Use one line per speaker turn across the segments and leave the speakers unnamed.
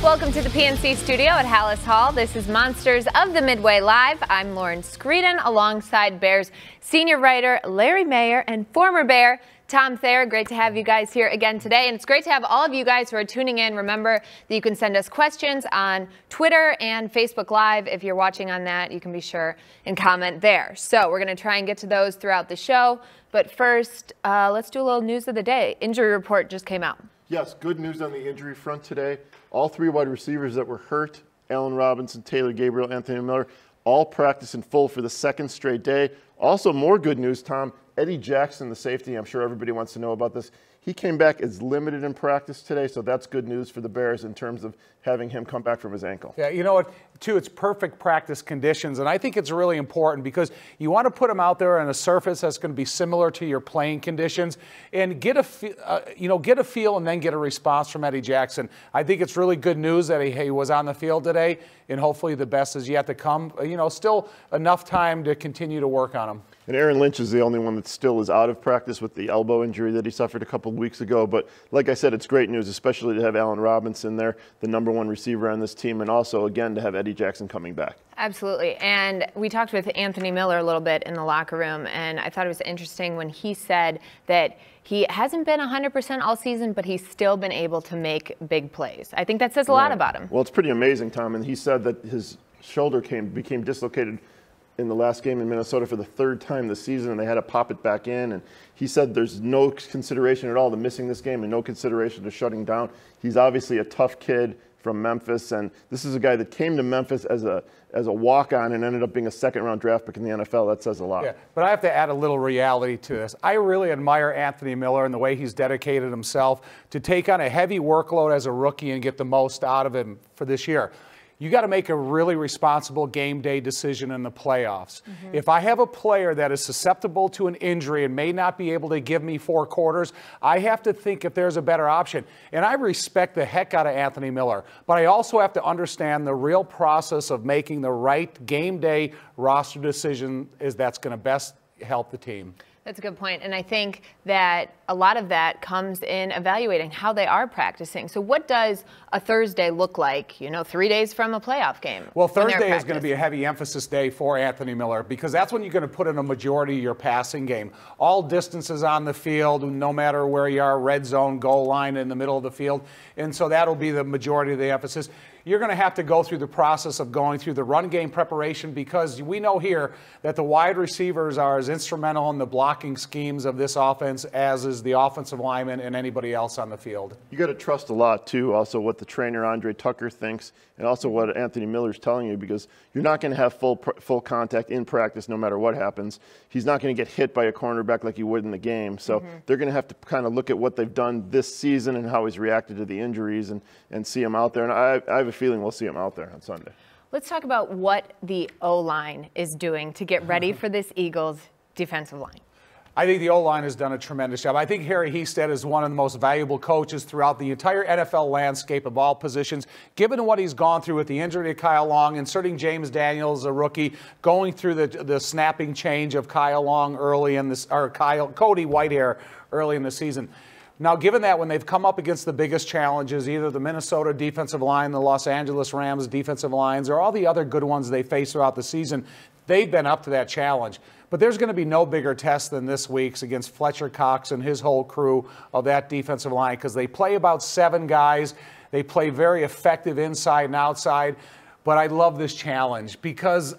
Welcome to the PNC studio at Hallis Hall. This is Monsters of the Midway Live. I'm Lauren Screeden alongside Bears senior writer Larry Mayer and former Bear Tom Thayer. Great to have you guys here again today. And it's great to have all of you guys who are tuning in. Remember that you can send us questions on Twitter and Facebook Live. If you're watching on that, you can be sure and comment there. So we're going to try and get to those throughout the show. But first, let's do a little news of the day. Injury report just came out.
Yes, good news on the injury front today. All three wide receivers that were hurt, Allen Robinson, Taylor Gabriel, Anthony Miller, all practice in full for the second straight day. Also, more good news, Tom. Eddie Jackson, the safety, I'm sure everybody wants to know about this. He came back as limited in practice today, so that's good news for the Bears in terms of having him come back from his ankle.
Yeah, you know what, too, it's perfect practice conditions, and I think it's really important because you want to put him out there on a surface that's going to be similar to your playing conditions and get a feel and then get a response from Eddie Jackson. I think it's really good news that he was on the field today, and hopefully the best is yet to come. Still enough time to continue to work on him.
And Aaron Lynch is the only one that still is out of practice with the elbow injury that he suffered a couple of weeks ago. But like I said, it's great news, especially to have Allen Robinson there, the #1 receiver on this team, and also, again, to have Eddie Jackson coming back.
Absolutely. And we talked with Anthony Miller a little bit in the locker room, and I thought it was interesting when he said that he hasn't been 100% all season, but he's still been able to make big plays. I think that says a lot about him.
Well, it's pretty amazing, Tom. And he said that his shoulder became dislocated in the last game in Minnesota for the third time this season, and they had to pop it back in. And he said there's no consideration at all to missing this game and no consideration to shutting down. He's obviously a tough kid from Memphis, and this is a guy that came to Memphis as a walk-on and ended up being a second-round draft pick in the NFL. That says a lot.
Yeah, but I have to add a little reality to this. I really admire Anthony Miller and the way he's dedicated himself to take on a heavy workload as a rookie and get the most out of him for this year. You got to make a really responsible game day decision in the playoffs. Mm-hmm. If I have a player that is susceptible to an injury and may not be able to give me 4 quarters, I have to think if there's a better option. And I respect the heck out of Anthony Miller, but I also have to understand the real process of making the right game day roster decision that's going to best help the team.
That's a good point. And I think that a lot of that comes in evaluating how they are practicing. So what does a Thursday look like, 3 days from a playoff game?
Well, Thursday is going to be a heavy emphasis day for Anthony Miller because that's when you're going to put in a majority of your passing game. All distances on the field, no matter where you are, red zone, goal line, in the middle of the field. And so that'll be the majority of the emphasis. You're going to have to go through the process of going through the run game preparation because we know here that the wide receivers are as instrumental in the blocking schemes of this offense as is the offensive lineman and anybody else on the field.
You got to trust a lot, too, also what the trainer Andre Tucker thinks and also what Anthony Miller's telling you because you're not going to have full contact in practice no matter what happens. He's not going to get hit by a cornerback like he would in the game. So they're going to have to kind of look at what they've done this season and how he's reacted to the injuries and see him out there. And I have a feeling we'll see him out there on Sunday.
Let's talk about what the O-line is doing to get ready for this Eagles defensive line.
I think the O-line has done a tremendous job. I think Harry Hestead is one of the most valuable coaches throughout the entire NFL landscape of all positions, given what he's gone through with the injury to Kyle Long, inserting James Daniels, a rookie, going through the snapping change of Kyle Long early in this, or Cody Whitehair early in the season. Now, given that when they've come up against the biggest challenges, either the Minnesota defensive line, the Los Angeles Rams defensive lines, or all the other good ones they face throughout the season, they've been up to that challenge. But there's going to be no bigger test than this week's against Fletcher Cox and his whole crew of that defensive line because they play about 7 guys. They play very effective inside and outside. But I love this challenge because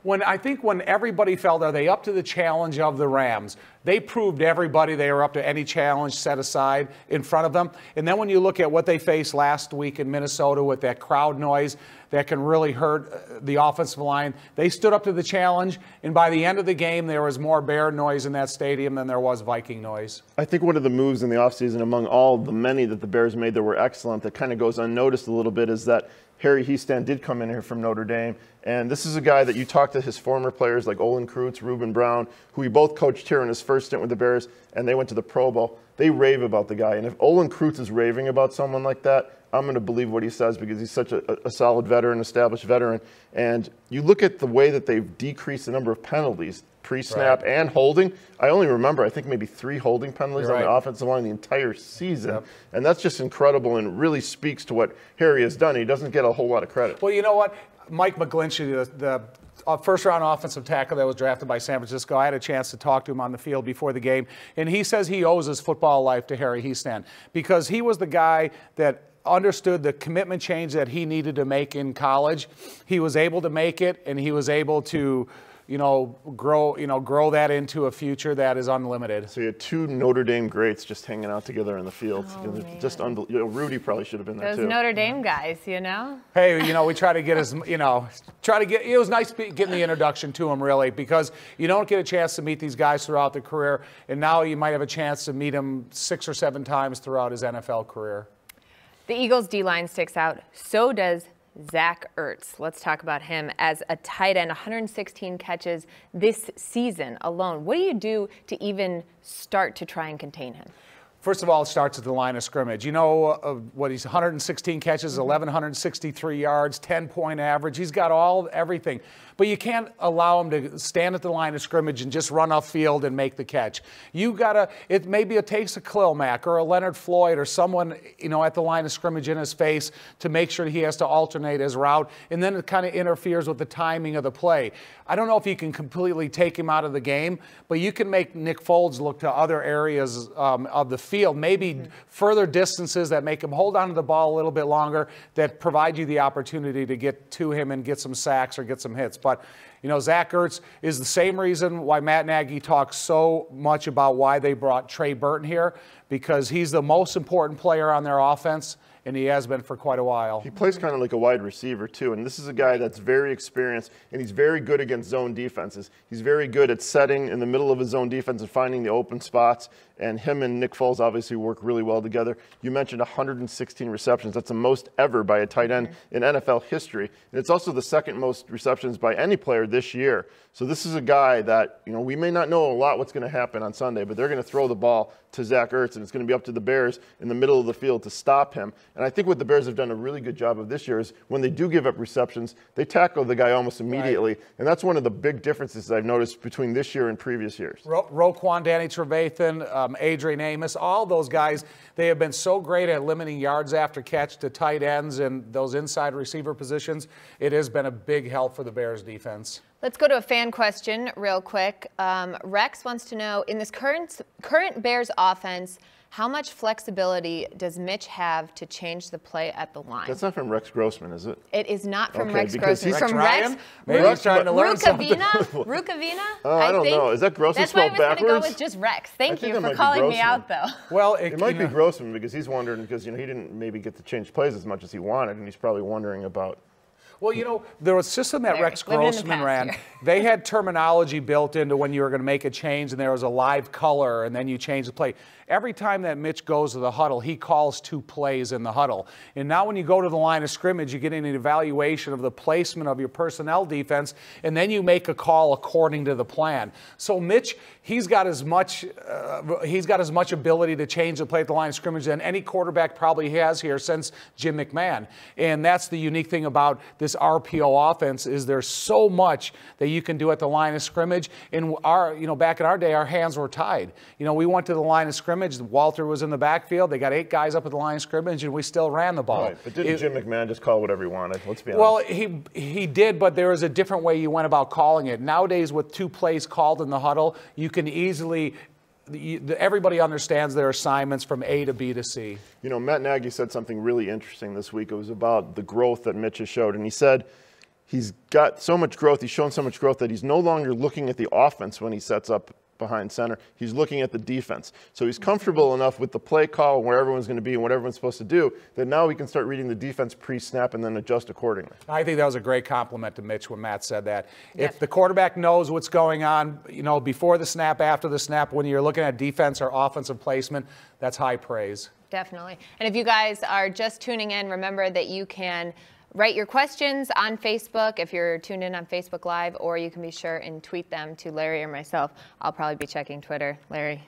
when everybody felt, are they up to the challenge of the Rams? They proved everybody they were up to any challenge set aside in front of them. And then when you look at what they faced last week in Minnesota with that crowd noise that can really hurt the offensive line, they stood up to the challenge. And by the end of the game, there was more Bear noise in that stadium than there was Viking noise.
I think one of the moves in the offseason among all the many that the Bears made that were excellent that kind of goes unnoticed a little bit is that Harry Hestead did come in here from Notre Dame, and this is a guy that you talk to his former players like Olin Kreutz, Reuben Brown, who he both coached here in his first stint with the Bears, and they went to the Pro Bowl. They rave about the guy, and if Olin Kreutz is raving about someone like that, I'm going to believe what he says because he's such a solid veteran, established veteran. And you look at the way that they've decreased the number of penalties, pre-snap and holding. I only remember, I think, maybe 3 holding penalties on the offensive line the entire season. And that's just incredible and really speaks to what Harry has done. He doesn't get a whole lot of credit.
Well, you know what? Mike McGlinchey, the first-round offensive tackle that was drafted by San Francisco, I had a chance to talk to him on the field before the game, and he says he owes his football life to Harry Hiestand because he was the guy that understood the commitment change that he needed to make in college. He was able to make it, and he was able to grow that into a future that is unlimited.
So you had 2 Notre Dame greats just hanging out together in the field. Just unbelievable. Rudy probably should have been there too.
Those Notre Dame guys, you know.
Hey, we try to get it was nice getting the introduction to him, really, because you don't get a chance to meet these guys throughout the career, and now you might have a chance to meet him 6 or 7 times throughout his NFL career.
The Eagles' D-line sticks out. So does Zach Ertz. Let's talk about him as a tight end, 116 catches this season alone. What do you do to even start to try and contain him?
First of all, it starts at the line of scrimmage. He's 116 catches, 1,163 yards, 10-point average. He's got everything. But you can't allow him to stand at the line of scrimmage and just run upfield and make the catch. Maybe it takes a Khalil Mack or a Leonard Floyd or someone, at the line of scrimmage in his face to make sure he has to alternate his route, and then it kind of interferes with the timing of the play. I don't know if you can completely take him out of the game, but you can make Nick Foles look to other areas of the field, maybe further distances that make him hold on to the ball a little bit longer, that provide you the opportunity to get to him and get some sacks or get some hits. But, Zach Ertz is the same reason why Matt Nagy talks so much about why they brought Trey Burton here, because he's the most important player on their offense, and he has been for quite a while.
He plays kind of like a wide receiver, too, and this is a guy that's very experienced, and he's very good against zone defenses. He's very good at setting in the middle of his zone defense and finding the open spots, and him and Nick Foles obviously work really well together. You mentioned 116 receptions. That's the most ever by a tight end in NFL history, and it's also the second most receptions by any player this year. So this is a guy that, we may not know a lot what's going to happen on Sunday, but they're going to throw the ball to Zach Ertz, and it's going to be up to the Bears in the middle of the field to stop him. And I think what the Bears have done a really good job of this year is when they do give up receptions, they tackle the guy almost immediately. And that's one of the big differences I've noticed between this year and previous years.
Roquan, Danny Trevathan, Adrian Amos, all those guys, they have been so great at limiting yards after catch to tight ends and those inside receiver positions. It has been a big help for the Bears defense.
Let's go to a fan question real quick. Rex wants to know, in this current Bears offense, how much flexibility does Mitch have to change the play at the line?
That's not from Rex Grossman, is it?
It is not from
Okay,
Rex
because
Grossman.
he's
It's from
Ryan?
Rex.
Maybe he's trying to learn something.
Rukavina?
I don't know. Is that Grossman
That's why I
spelled
was going to go
backwards?
with just Rex. Thank
think
you
that might
for
be
calling me
Grossman.
out, though.
Well,
It might be Grossman because he's wondering because, he didn't maybe get to change plays as much as he wanted, and he's probably wondering about.
Well, there was a system that Rex Grossman ran.
here.
They had terminology built into when you were going to make a change, and there was a live color, and then you change the play. Every time that Mitch goes to the huddle, he calls 2 plays in the huddle. And now when you go to the line of scrimmage, you get an evaluation of the placement of your personnel defense, and then you make a call according to the plan. So Mitch, he's got as much ability to change the play at the line of scrimmage than any quarterback probably has here since Jim McMahon. And that's the unique thing about this RPO offense is there's so much that you can do at the line of scrimmage. And back in our day, our hands were tied. We went to the line of scrimmage. Walter was in the backfield. They got 8 guys up at the line of scrimmage, and we still ran the ball.
Right, but didn't Jim McMahon just call whatever he wanted? Let's be honest.
Well, he did, but there was a different way you went about calling it. Nowadays, with 2 plays called in the huddle, you can easily everybody understands their assignments from A to B to C.
Matt Nagy said something really interesting this week. It was about the growth that Mitch has showed, and he said he's got so much growth, he's shown so much growth that he's no longer looking at the offense when he sets up behind center. He's looking at the defense. So he's comfortable enough with the play call and where everyone's going to be and what everyone's supposed to do that now he can start reading the defense pre-snap and then adjust accordingly.
I think that was a great compliment to Mitch when Matt said that. Yep. If the quarterback knows what's going on, before the snap, after the snap, when you're looking at defense or offensive placement, that's high praise.
Definitely. And if you guys are just tuning in, remember that you can write your questions on Facebook if you're tuned in on Facebook Live, or you can be sure and tweet them to Larry or myself. I'll probably be checking Twitter. Larry?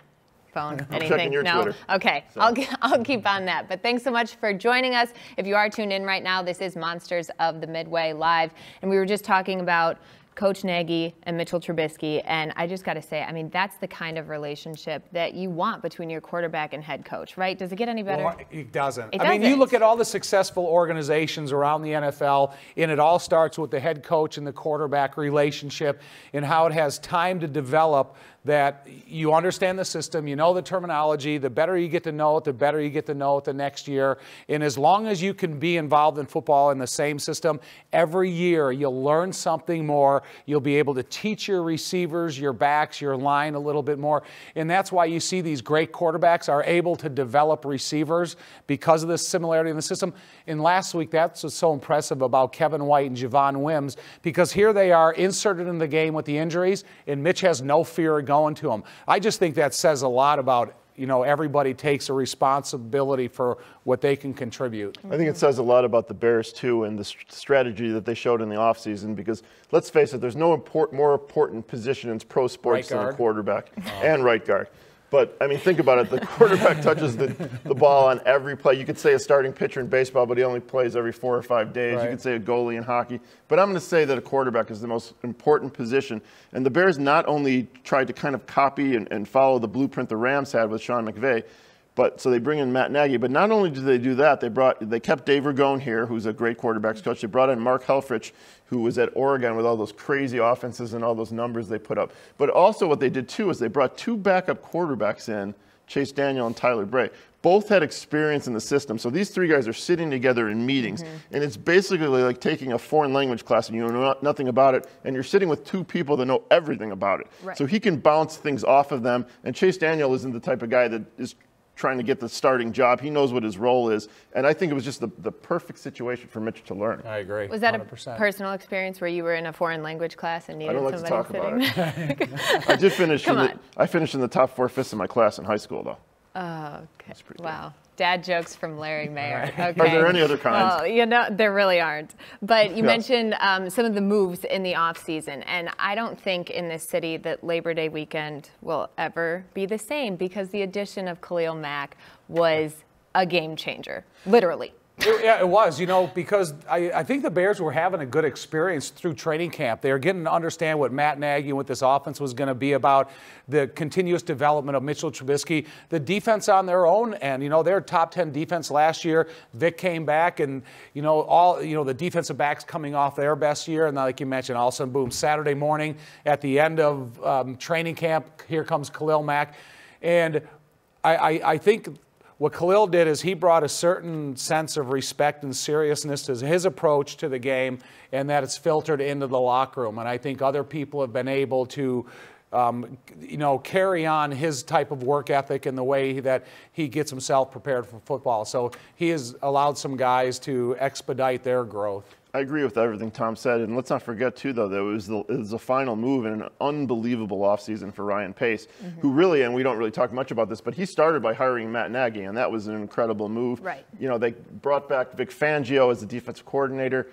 phone?
I'm
Anything?
checking your
No?
Twitter.
Okay,
So.
I'll keep on that. But thanks so much for joining us. If you are tuned in right now, this is Monsters of the Midway Live. And we were just talking about Coach Nagy and Mitchell Trubisky, and I just got to say, I mean, that's the kind of relationship that you want between your quarterback and head coach, right? Does it get any better?
Well, it doesn't.
It
I mean,
doesn't.
you look at all the successful organizations around the NFL, and it all starts with the head coach and the quarterback relationship and how it has time to develop, that you understand the system, you know the terminology. The better you get to know it, the better you get to know it the next year. And as long as you can be involved in football in the same system, every year you'll learn something more. You'll be able to teach your receivers, your backs, your line a little bit more. And that's why you see these great quarterbacks are able to develop receivers because of the similarity in the system. And last week, that's what's so impressive about Kevin White and Javon Wims, because here they are inserted in the game with the injuries, and Mitch has no fear of going to them. I just think that says a lot about, everybody takes a responsibility for what they can contribute.
I think it says a lot about the Bears, too, and the strategy that they showed in the offseason, because let's face it, there's no more important position in pro sports than a quarterback and right guard. But, I mean, think about it. The quarterback touches the ball on every play. You could say a starting pitcher in baseball, but he only plays every 4 or 5 days. Right. You could say a goalie in hockey. But I'm going to say that a quarterback is the most important position. And the Bears not only tried to kind of copy and follow the blueprint the Rams had with Sean McVay, so they bring in Matt Nagy. But not only did they do that, they kept Dave Ragone here, who's a great quarterbacks coach. They brought in Mark Helfrich, who was at Oregon with all those crazy offenses and all those numbers they put up. But also what they did, too, is they brought 2 backup quarterbacks in, Chase Daniel and Tyler Bray. Both had experience in the system. So these 3 guys are sitting together in meetings. And it's basically like taking a foreign language class and you know nothing about it, and you're sitting with 2 people that know everything about it.
Right.
So he can bounce things off of them. And Chase Daniel isn't the type of guy that is trying to get the starting job. He knows what his role is. And I think it was just the perfect situation for Mitch to learn.
I agree.
Was that
100%.
a personal experience where you were in a foreign language class and needed somebody
I don't like
sitting?
to talk about it. I did finish. I finished in the top 4/5 of my class in high school, though.
Oh, okay. Wow. Dad jokes from Larry Mayer. Okay.
Are there any other kinds?
Well, there really aren't. But you mentioned some of the moves in the offseason, and I don't think in this city that Labor Day weekend will ever be the same, because the addition of Khalil Mack was a game changer, literally.
Yeah, it was, because I think the Bears were having a good experience through training camp. They were getting to understand what Matt Nagy and what this offense was going to be about, the continuous development of Mitchell Trubisky, the defense on their own end. Their top 10 defense last year. Vic came back, and, the defensive backs coming off their best year. And like you mentioned, all of a sudden, boom, Saturday morning at the end of training camp, here comes Khalil Mack. And I think what Khalil did is he brought a certain sense of respect and seriousness to his approach to the game, and that it's filtered into the locker room. And I think other people have been able to, carry on his type of work ethic and the way that he gets himself prepared for football. So he has allowed some guys to expedite their growth.
I agree with everything Tom said, and let's not forget, too, though, that it was the final move in an unbelievable offseason for Ryan Pace, who really, and we don't really talk much about this, but he started by hiring Matt Nagy, and that was an incredible move.
Right.
They brought back Vic Fangio as the defensive coordinator,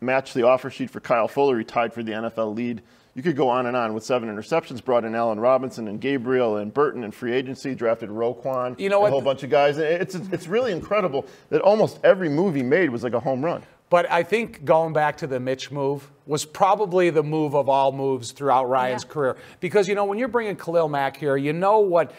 matched the offer sheet for Kyle Fuller, he tied for the NFL lead. You could go on and on with 7 interceptions, brought in Allen Robinson and Gabriel and Burton in free agency, drafted Roquan, a whole bunch of guys. It's really incredible that almost every move he made was like a home run.
But I think going back to the Mitch move was probably the move of all moves throughout Ryan's career. Because, when you're bringing Khalil Mack here, you know what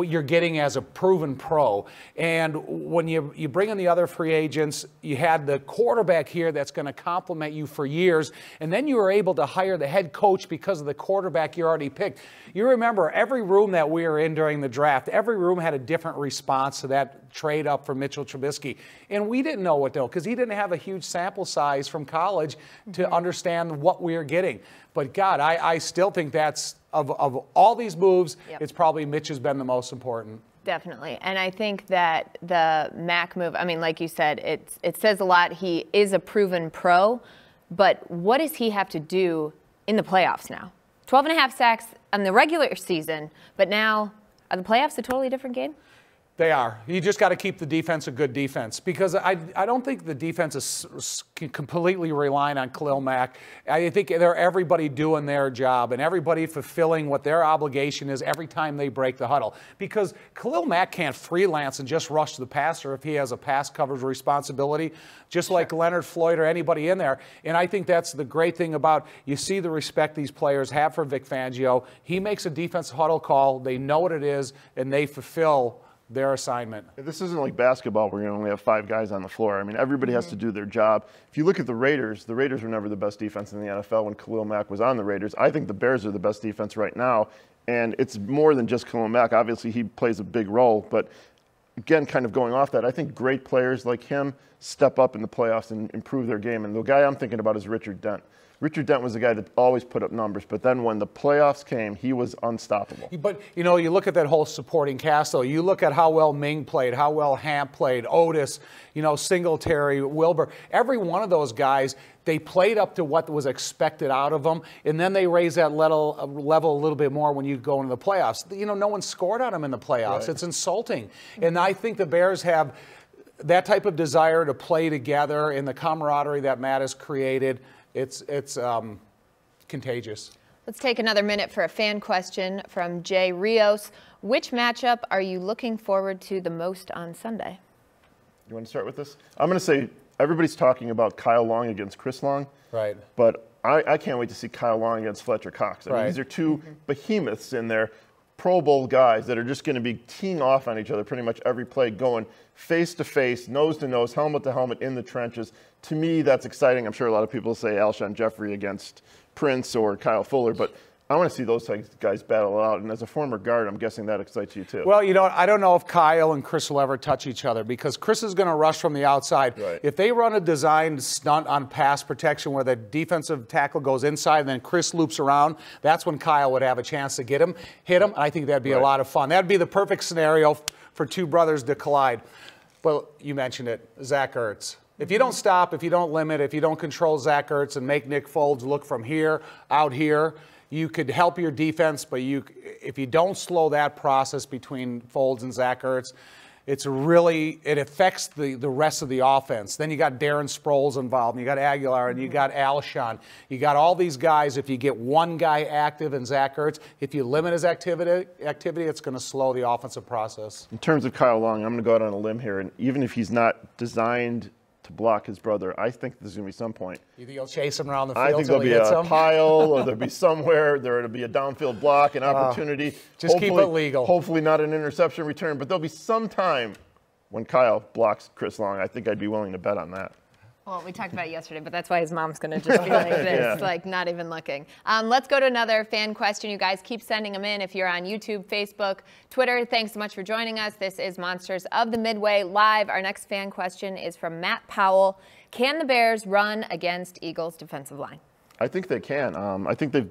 you're getting as a proven pro. And when you bring in the other free agents, you had the quarterback here that's going to complement you for years. And then you were able to hire the head coach because of the quarterback you already picked. You remember every room that we were in during the draft, every room had a different response to that trade up for Mitchell Trubisky. And we didn't know what to know because he didn't have a huge sample size from college to understand what we were getting. But, God, I still think that's, of all these moves, it's probably Mitch has been the most important.
Definitely. And I think that the Mack move, I mean, like you said, it says a lot. He is a proven pro. But what does he have to do in the playoffs now? 12.5 sacks in the regular season, but now are the playoffs a totally different game?
They are. You just got to keep the defense a good defense, because I don't think the defense is completely relying on Khalil Mack. I think they're everybody doing their job and everybody fulfilling what their obligation is every time they break the huddle, because Khalil Mack can't freelance and just rush the passer if he has a pass coverage responsibility, just like Leonard Floyd or anybody in there. And I think that's the great thing about, you see the respect these players have for Vic Fangio. He makes a defensive huddle call. They know what it is, and they fulfill their assignment.
This isn't like basketball where you only have 5 guys on the floor. I mean, everybody has to do their job. If you look at the Raiders were never the best defense in the NFL when Khalil Mack was on the Raiders. I think the Bears are the best defense right now, and it's more than just Khalil Mack. Obviously, he plays a big role, but again, kind of going off that, I think great players like him step up in the playoffs and improve their game. And the guy I'm thinking about is Richard Dent. Richard Dent was the guy that always put up numbers, but then when the playoffs came, he was unstoppable.
But, you know, you look at that whole supporting cast, though. You look at how well Ming played, how well Hamp played, Otis, you know, Singletary, Wilbur. Every one of those guys, they played up to what was expected out of them, and then they raised that level a little bit more when you go into the playoffs. You know, no one scored on them in the playoffs. Right. It's insulting. And I think the Bears have that type of desire to play together in the camaraderie that Matt has created. It's contagious.
Let's take another minute for a fan question from Jay Rios. Which matchup are you looking forward to the most on Sunday?
You want to start with this? I'm going to say everybody's talking about Kyle Long against Chris Long.
Right.
But I can't wait to see Kyle Long against Fletcher Cox. I mean, these are two behemoths in there, Pro Bowl guys that are just going to be teeing off on each other pretty much every play, going face to face, nose to nose, helmet to helmet in the trenches. To me, that's exciting. I'm sure a lot of people say Alshon Jeffrey against Prince or Kyle Fuller, but I want to see those guys battle it out. And as a former guard, I'm guessing that excites you too.
Well, you know, I don't know if Kyle and Chris will ever touch each other, because Chris is going to rush from the outside.
Right.
If they run a designed stunt on pass protection where the defensive tackle goes inside and then Chris loops around, that's when Kyle would have a chance to hit him. And I think that'd be a lot of fun. That'd be the perfect scenario for two brothers to collide. Well, you mentioned it, Zach Ertz. If you don't stop, if you don't limit, if you don't control Zach Ertz and make Nick Foles look from here, out here, you could help your defense, but if you don't slow that process between Foles and Zach Ertz, it affects the rest of the offense. Then you got Darren Sproles involved, and you got Aguilar, and you got Alshon. You got all these guys. If you get one guy active in Zach Ertz, if you limit his activity, it's going to slow the offensive process.
In terms of Kyle Long, I'm going to go out on a limb here, and even if he's not designed to block his brother, I think there's going to be some point.
You think he'll chase him around the field?
I think there'll be a pile, or there'll be somewhere, there'll be a downfield block, an opportunity.
Just keep it legal.
Hopefully not an interception return, but there'll be some time when Kyle blocks Chris Long. I think I'd be willing to bet on that.
Well, we talked about it yesterday, but that's why his mom's going to just be like this, like not even looking. Let's go to another fan question. You guys keep sending them in if you're on YouTube, Facebook, Twitter. Thanks so much for joining us. This is Monsters of the Midway Live. Our next fan question is from Matt Powell. Can the Bears run against Eagles' defensive line?
I think they can. I think they've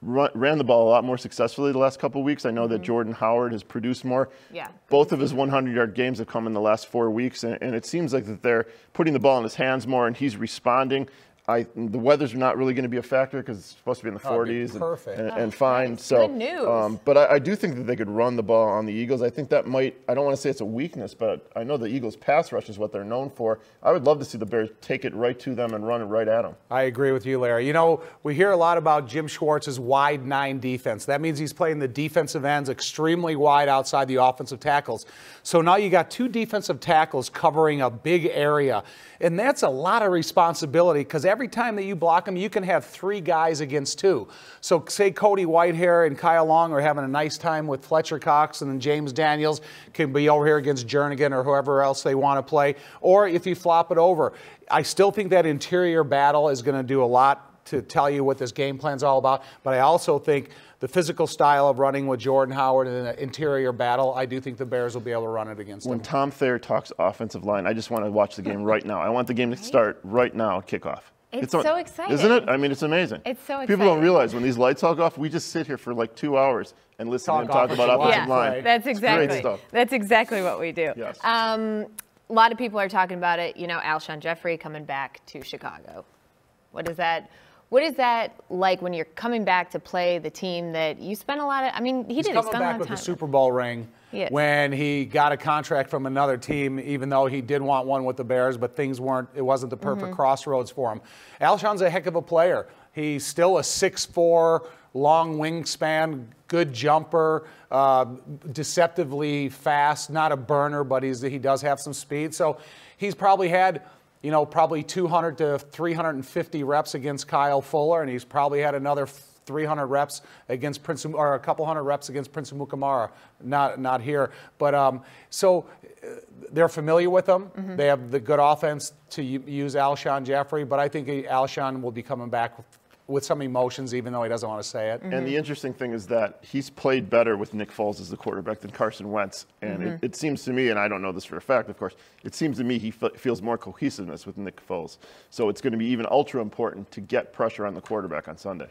ran the ball a lot more successfully the last couple of weeks. I know that Jordan Howard has produced more.
Yeah.
Both of his 100-yard games have come in the last 4 weeks, and it seems like that they're putting the ball in his hands more, and he's responding. The weather's not really going to be a factor because it's supposed to be in the 40s and fine.
Nice.
So,
good news.
But I do think that they could run the ball on the Eagles. I think that might, I don't want to say it's a weakness, but I know the Eagles' pass rush is what they're known for. I would love to see the Bears take it right to them and run it right at them.
I agree with you, Larry. You know, we hear a lot about Jim Schwartz's wide 9 defense. That means he's playing the defensive ends extremely wide outside the offensive tackles. So now you got 2 defensive tackles covering a big area. And that's a lot of responsibility, because every time that you block them, you can have 3 guys against 2. So say Cody Whitehair and Kyle Long are having a nice time with Fletcher Cox, and then James Daniels can be over here against Jernigan or whoever else they want to play. Or if you flop it over, I still think that interior battle is going to do a lot to tell you what this game plan's all about. But I also think the physical style of running with Jordan Howard in an interior battle, I do think the Bears will be able to run it against them.
When Tom Thayer talks offensive line, I just want to watch the game right now. I want the game to start right now, kickoff.
It's so exciting.
Isn't it? I mean, it's amazing.
It's so exciting.
People don't realize when these lights all go off, we just sit here for like 2 hours and listen to him talk about offensive line.
That's exactly.
It's great stuff.
That's exactly what we do.
Yes.
A lot of people are talking about it. You know, Alshon Jeffrey coming back to Chicago. What is that like when you're coming back to play the team that you spent a lot of? I mean, he did spend a lot of time
with the Super Bowl ring. when he got a contract from another team, even though he did want one with the Bears, but it wasn't the perfect crossroads for him. Alshon's a heck of a player. He's still a 6'4", long wingspan, good jumper, deceptively fast, not a burner, but he does have some speed. So he's probably had, probably 200 to 350 reps against Kyle Fuller, and he's probably had another 300 reps against or a couple hundred reps against Prince Mukamara. Not here, but so they're familiar with him. They have the good offense to use Alshon Jeffrey, but I think Alshon will be coming back with some emotions, even though he doesn't want to say it.
And the interesting thing is that he's played better with Nick Foles as the quarterback than Carson Wentz. And it seems to me, and I don't know this for a fact, of course, it seems to me he feels more cohesiveness with Nick Foles. So it's going to be even ultra important to get pressure on the quarterback on Sunday.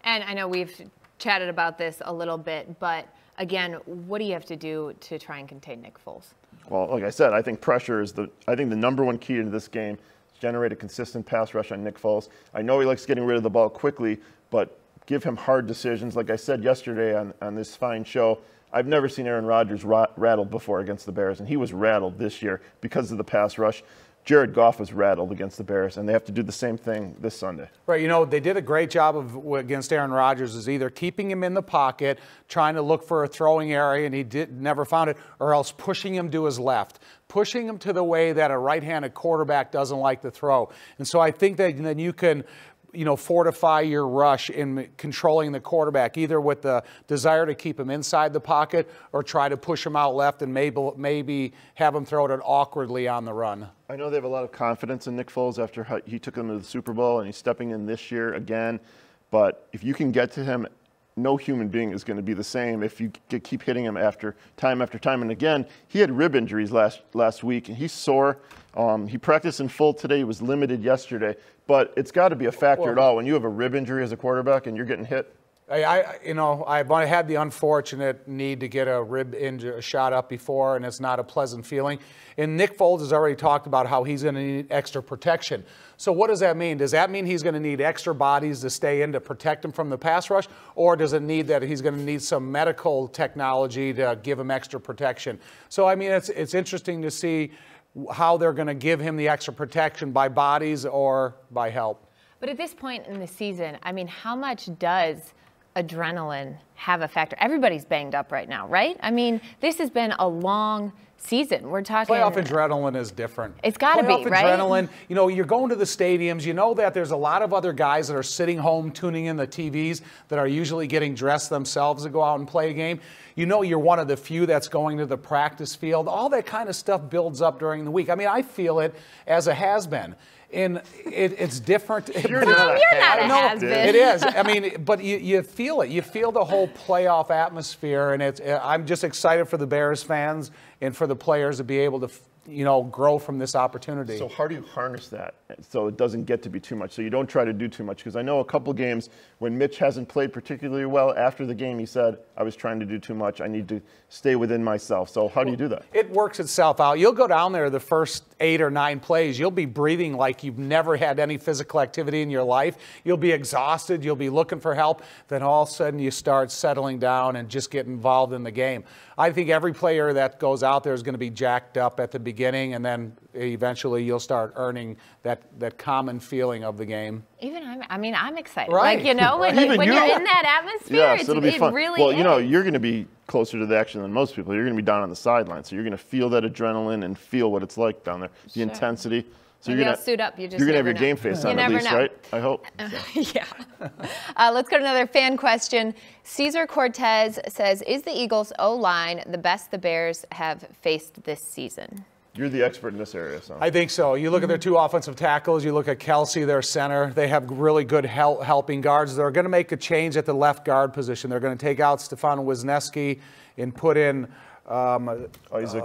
And I know we've chatted about this a little bit, but again, what do you have to do to try and contain Nick Foles?
Well, like I said, I think pressure is the number one key to this game. Generate a consistent pass rush on Nick Foles. I know he likes getting rid of the ball quickly, but give him hard decisions. Like I said yesterday on this fine show, I've never seen Aaron Rodgers rattled before against the Bears, and he was rattled this year because of the pass rush. Jared Goff was rattled against the Bears, and they have to do the same thing this Sunday.
Right, they did a great job against Aaron Rodgers is either keeping him in the pocket, trying to look for a throwing area, and he never found it, or else pushing him to his left, pushing him to the way that a right-handed quarterback doesn't like to throw. And so I think that then you can fortify your rush in controlling the quarterback, either with the desire to keep him inside the pocket or try to push him out left and maybe have him throw it awkwardly on the run.
I know they have a lot of confidence in Nick Foles after he took them to the Super Bowl, and he's stepping in this year again. But if you can get to him, no human being is going to be the same if you keep hitting him after time. And again, he had rib injuries last week, and he's sore. He practiced in full today. He was limited yesterday. But it's got to be a factor at all when you have a rib injury as a quarterback and you're getting hit.
I've had the unfortunate need to get a rib injury shot up before, and it's not a pleasant feeling. And Nick Foles has already talked about how he's going to need extra protection. So what does that mean? Does that mean he's going to need extra bodies to stay in to protect him from the pass rush? Or does it need that he's going to need some medical technology to give him extra protection? So, it's interesting to see how they're going to give him the extra protection, by bodies or by help.
But at this point in the season, how much does adrenaline have a factor? Everybody's banged up right now, right? This has been a long season. We're talking
playoff adrenaline is different.
It's got to be, right?
Adrenaline, you're going to the stadiums. You know that there's a lot of other guys that are sitting home tuning in the TVs that are usually getting dressed themselves to go out and play a game. You're one of the few that's going to the practice field. All that kind of stuff builds up during the week. I feel it as a has-been. And it's different.
You're not a has-been.
It is. But you feel it. You feel the whole playoff atmosphere, and I'm just excited for the Bears fans and for the players to be able to grow from this opportunity.
So how do you harness that so it doesn't get to be too much? So you don't try to do too much? Because I know a couple games when Mitch hasn't played particularly well, after the game he said, I was trying to do too much. I need to stay within myself. So how do you do that?
It works itself out. You'll go down there the first 8 or 9 plays. You'll be breathing like you've never had any physical activity in your life. You'll be exhausted. You'll be looking for help. Then all of a sudden you start settling down and just get involved in the game. I think every player that goes out there is going to be jacked up at the beginning, and then eventually you'll start earning that common feeling of the game.
Even I'm excited.
Right.
When you're in that atmosphere,
yes, it'll be fun.
Really is.
You're going to be closer to the action than most people. You're going to be down on the sideline, so you're going to feel that adrenaline and feel what it's like down there, the intensity. So
maybe I'll suit up. You're going
to have your game face on at least, right? I hope.
Yeah. Let's go to another fan question. Cesar Cortez says, is the Eagles' O-line the best the Bears have faced this season?
You're the expert in this area, so.
I think so. You look at their 2 offensive tackles. You look at Kelsey, their center. They have really good helping guards. They're going to make a change at the left guard position. They're going to take out Stefan Wisniewski and put in
Isaac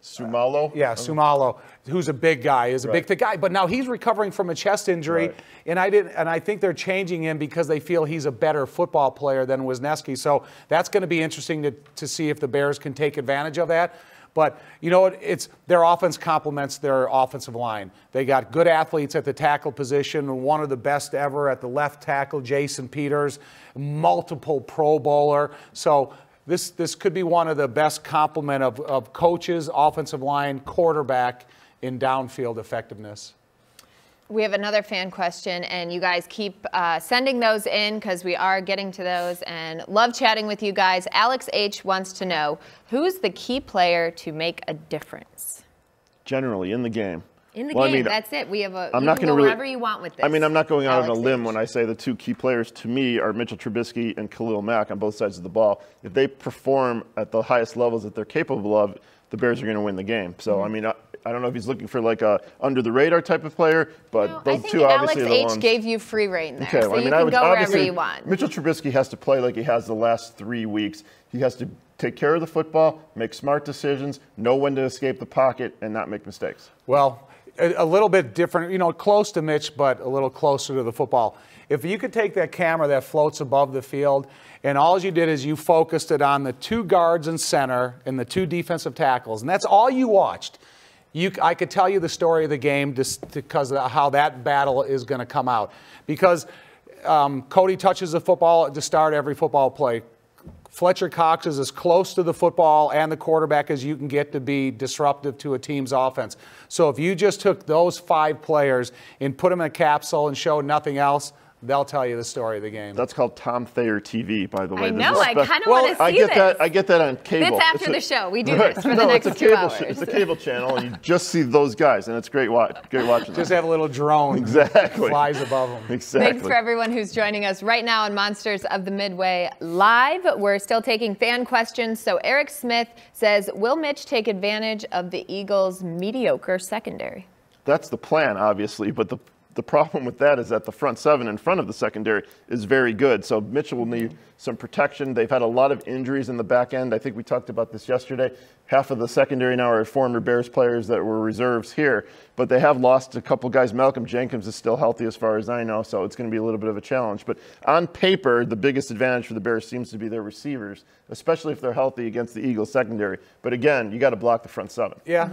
Sumalo?
Yeah, Sumalo, who's a big guy, is a big thick guy. But now he's recovering from a chest injury, and I think they're changing him because they feel he's a better football player than Wisniewski. So that's going to be interesting to see if the Bears can take advantage of that. But, it's their offense complements their offensive line. They got good athletes at the tackle position, one of the best ever at the left tackle, Jason Peters, multiple Pro Bowler. So this could be one of the best complement of coaches, offensive line, quarterback in downfield effectiveness.
We have another fan question, and you guys keep sending those in because we are getting to those and love chatting with you guys. Alex H. wants to know, who's the key player to make a difference?
Generally, in the game.
In the game, I mean, that's it. We have
I'm
you
not
can
going
go
to
wherever you want with this.
I mean, I'm not going out on a limb
H.
when I say the two key players to me are Mitchell Trubisky and Khalil Mack on both sides of the ball. If they perform at the highest levels that they're capable of, the Bears are going to win the game. So, I mean, I don't know if he's looking for like a under-the-radar type of player, but those two obviously are the ones.
Alex H. gave you free reign there,
okay,
so
well, I mean,
you can go wherever you want.
Mitchell Trubisky has to play like he has the last 3 weeks. He has to take care of the football, make smart decisions, know when to escape the pocket, and not make mistakes.
Well, a little bit different, you know, close to Mitch, but a little closer to the football. If you could take that camera that floats above the field, and all you did is you focused it on the 2 guards in center and the 2 defensive tackles, and that's all you watched, I could tell you the story of the game just because of how that battle is going to come out. Because Cody touches the football to start every football play. Fletcher Cox is as close to the football and the quarterback as you can get to be disruptive to a team's offense. So if you just took those 5 players and put them in a capsule and showed nothing else, they'll tell you the story of the game.
That's called Tom Thayer TV, by the way.
I know. I kind of want to see this.
I get that on cable.
That's after the show. We do this for the next 2 hours.
It's a cable channel, and you just see those guys, and it's great watching.
Just have a little drone.
Exactly.
Flies above them.
Exactly.
Thanks for everyone who's joining us right now on Monsters of the Midway Live. We're still taking fan questions. So Eric Smith says, will Mitch take advantage of the Eagles' mediocre secondary?
That's the plan, obviously, but the problem with that is that the front 7 in front of the secondary is very good. So Mitchell will need some protection. They've had a lot of injuries in the back end. I think we talked about this yesterday. Half of the secondary now are former Bears players that were reserves here, but they have lost a couple guys. Malcolm Jenkins is still healthy as far as I know, so it's going to be a little bit of a challenge. But on paper, the biggest advantage for the Bears seems to be their receivers, especially if they're healthy against the Eagles secondary. But again, you got to block the front 7.
Yeah,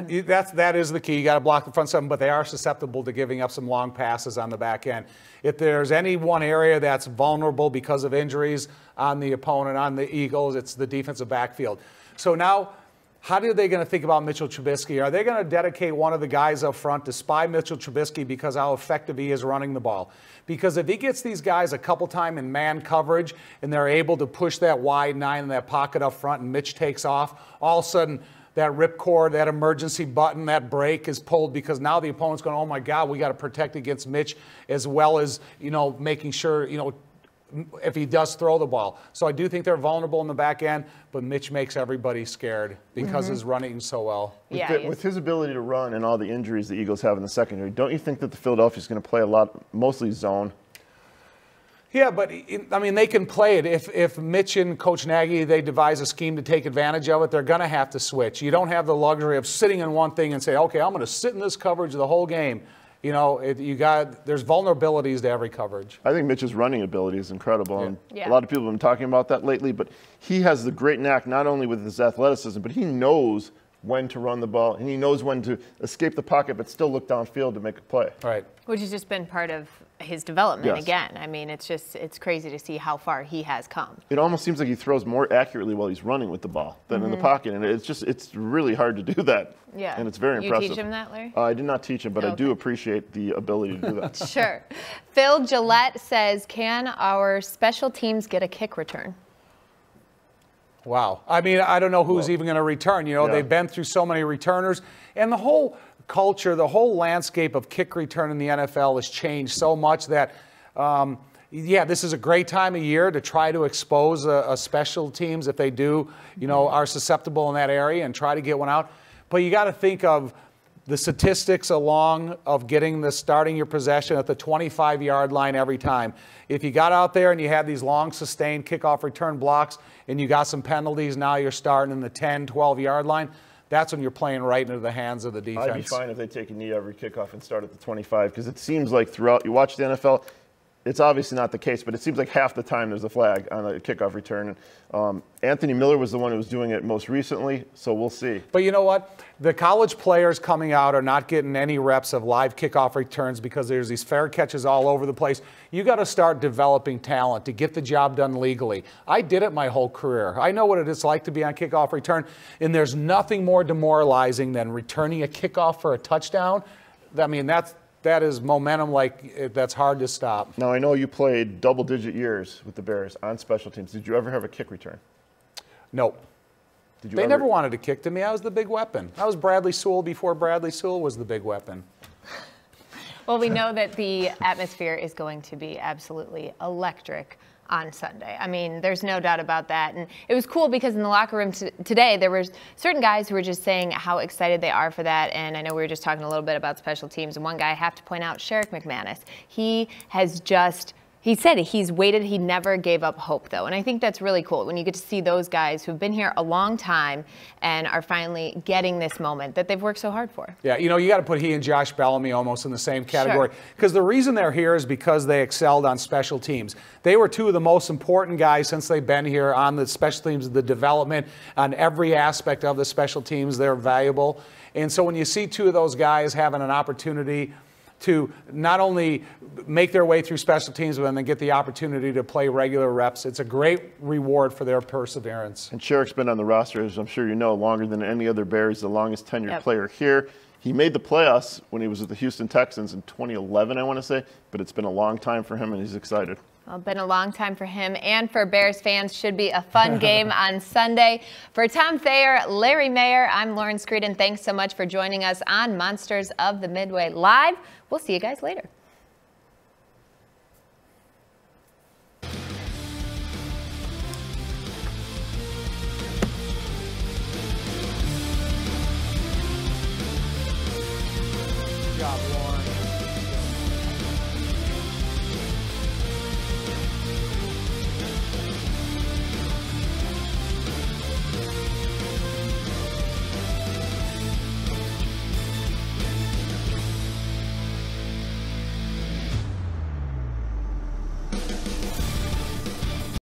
that is the key. You got to block the front 7, but they are susceptible to giving up some long passes on the back end. If there's any one area that's vulnerable because of injuries on the opponent, on the Eagles, it's the defensive backfield. So now, how are they going to think about Mitchell Trubisky? Are they going to dedicate one of the guys up front to spy Mitchell Trubisky because how effective he is running the ball? Because if he gets these guys a couple times in man coverage and they're able to push that wide 9 in that pocket up front and Mitch takes off, all of a sudden that ripcord, that emergency button, that brake is pulled because now the opponent's going, oh my God, we got to protect against Mitch as well as, you know, making sure, you know, if he does throw the ball. So I do think they're vulnerable in the back end, but Mitch makes everybody scared because he's running so well.
With his ability to run and all the injuries the Eagles have in the secondary, don't you think that the Philadelphia's going to play a lot, mostly zone?
Yeah, but, I mean, they can play it. If Mitch and Coach Nagy, they devise a scheme to take advantage of it, they're going to have to switch. You don't have the luxury of sitting in one thing and say, okay, I'm going to sit in this coverage the whole game. You know, there's vulnerabilities to every coverage.
I think Mitch's running ability is incredible. And a lot of people have been talking about that lately, but he has the great knack not only with his athleticism, but he knows when to run the ball, and he knows when to escape the pocket but still look downfield to make a play.
Right.
Which has just been part of his development again. I mean, it's crazy to see how far he has come.
It almost seems like he throws more accurately while he's running with the ball than in the pocket, and it's really hard to do that.
Yeah.
And it's very impressive.
You teach him that, Larry?
I did not teach him, but I do appreciate the ability to do that.
Sure. Phil Gillette says, can our special teams get a kick return?
Wow. I mean, I don't know who's even going to return. You know, they've been through so many returners. And the whole culture, the whole landscape of kick return in the NFL has changed so much that, this is a great time of year to try to expose a special teams if they do, you know, are susceptible in that area and try to get one out. But you got to think of the statistics along of starting your possession at the 25-yard line every time. If you got out there and you had these long sustained kickoff return blocks and you got some penalties, now you're starting in the 10, 12-yard line, that's when you're playing right into the hands of the defense.
I'd be fine if they take a knee every kickoff and start at the 25 because it seems like throughout, you watch the NFL, it's obviously not the case, but it seems like half the time there's a flag on a kickoff return. Anthony Miller was the one who was doing it most recently, so we'll see.
But you know what? The college players coming out are not getting any reps of live kickoff returns because there's these fair catches all over the place. You got to start developing talent to get the job done legally. I did it my whole career. I know what it is like to be on kickoff return, and there's nothing more demoralizing than returning a kickoff for a touchdown. I mean, that is momentum that's hard to stop.
Now, I know you played double-digit years with the Bears on special teams. Did you ever have a kick return?
Nope. They never wanted to kick to me. I was the big weapon. I was Bradley Sewell before Bradley Sewell was the big weapon.
Well, we know that the atmosphere is going to be absolutely electric on Sunday. I mean, there's no doubt about that. And it was cool because in the locker room today, there were certain guys who were just saying how excited they are for that. And I know we were just talking a little bit about special teams. And one guy I have to point out, Sherrick McManus. He said he's waited. He never gave up hope, though. And I think that's really cool when you get to see those guys who've been here a long time and are finally getting this moment that they've worked so hard for.
Yeah, you know, you got to put he and Josh Bellamy almost in the same category. Because the reason they're here is because they excelled on special teams. They were two of the most important guys since they've been here on the special teams, the development, on every aspect of the special teams. They're valuable. And so when you see two of those guys having an opportunity to not only make their way through special teams, but then get the opportunity to play regular reps. It's a great reward for their perseverance.
And Sherrick's been on the roster, as I'm sure you know, longer than any other Bear. He's the longest tenured player here. He made the playoffs when he was with the Houston Texans in 2011, I want to say, but it's been a long time for him, and he's excited.
Well, been a long time for him and for Bears fans. Should be a fun game on Sunday. For Tom Thayer, Larry Mayer, I'm Lauren Screeden. Thanks so much for joining us on Monsters of the Midway Live. We'll see you guys later.
Good job, Lauren.